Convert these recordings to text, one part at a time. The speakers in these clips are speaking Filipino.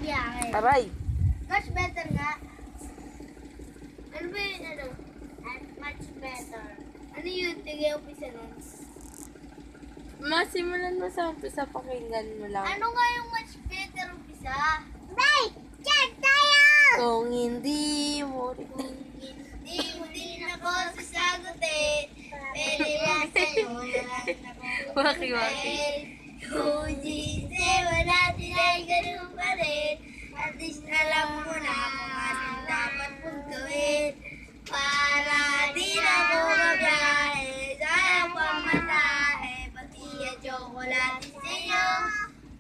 biyahe. Aray! Much better nga. Ano ba yun, ano? Much better. Ano yun? Tigay-umpisa nun. Masimulan mo sa umpisa, pakinggan mo lang. Ano nga yung much better umpisa? Bay! Check tayo! Kung hindi mo rin. Hindi mo din ako sasagutin. Pwede lang sa'yo lahat ako. Waki-waki. Kung gisisi mo natin ay ganun pa rin. At least alam mo na kung anong dapat mong gawin. Para di na mo mabiyahe. Sayang pamatahe. Pati ang chocolate sa'yo.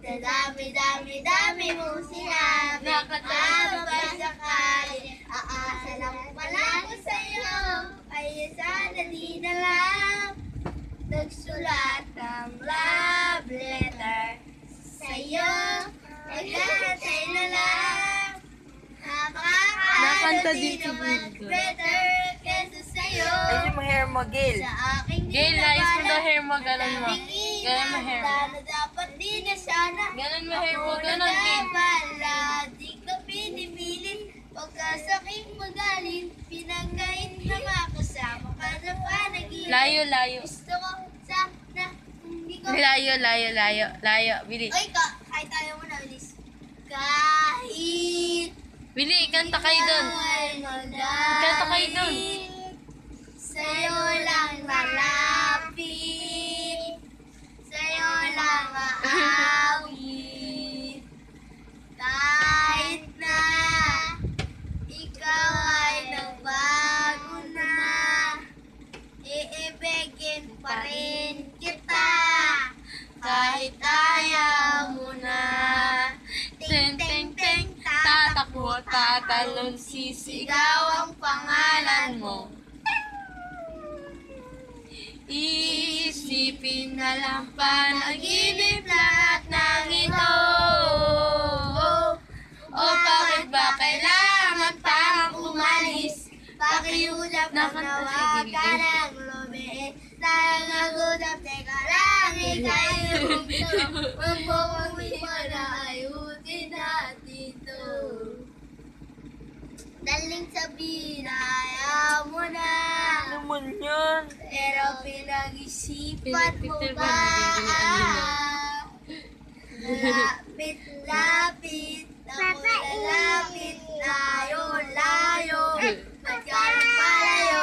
Sa dami-dami-dami mong sinabi. Abay sakali. Aasa lang pala ko sa'yo. Kaya sana di na lang nagsulat ng love letter sa'yo. Naghahantay na lang. Nakanta Nakakano din di si naman Gildo. better kesa sa'yo. Ayun yung hair mo, Gail. Sa aking Gail, nais mo daw hair mo, ganun mo. Ganun mo hair mo. na dapat di na sana. Ganun mo hair mo, Ako ganun, Gail. nagkabala, di ka pinipilit. Pagkasaking magaling, pinagkait na makasama ka sa panaginip. Layo, layo. Gusto ko sana, hindi ko... Layo, layo, layo. Layo, Bili. Ay, kahit tayo mo na, bilis. Kahit Bili, kanta kayo dun. Kanta kayo dun. sa'yo lang lalapit, sa'yo lang aawit. Kahit na ikaw ay nagbago na, iibigin pa rin kita. Kahit ayaw mo na. Teng, teng, teng. Tatakbo, tatalon, sisigaw Ikaw ang pangalan mo. Iisipin na lang panaginip lahat ng ito. O bakit ba kailangan pang umalis? Pakiusap na nawa ka ng lumiit. Sayang nag-usap, teka lang, ikay yung ito. Magbukong iba na ayusin natin to. Daling sabihin na ayaw mo na. Naman yan. Pero pinag-isipan mo ba? Lapit-lapit, ako lalapit, layo-layo. Magkano palayo,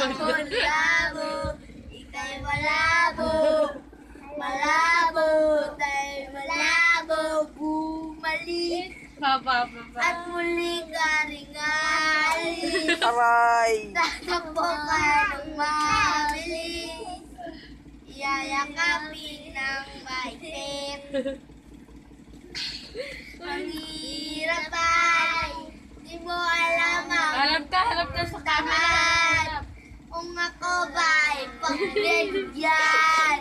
labo-labo. Ika'y malabo, malabo. Tayo'y malabo, bumalik. Papa. At muli ka ringali. Aray! Tatakbo ka ng mabilis. Iyayakapin ng maikip. Ang hirap ay di mo alam ang Harap ka sa camera. kung ako ba'y pagbigyan.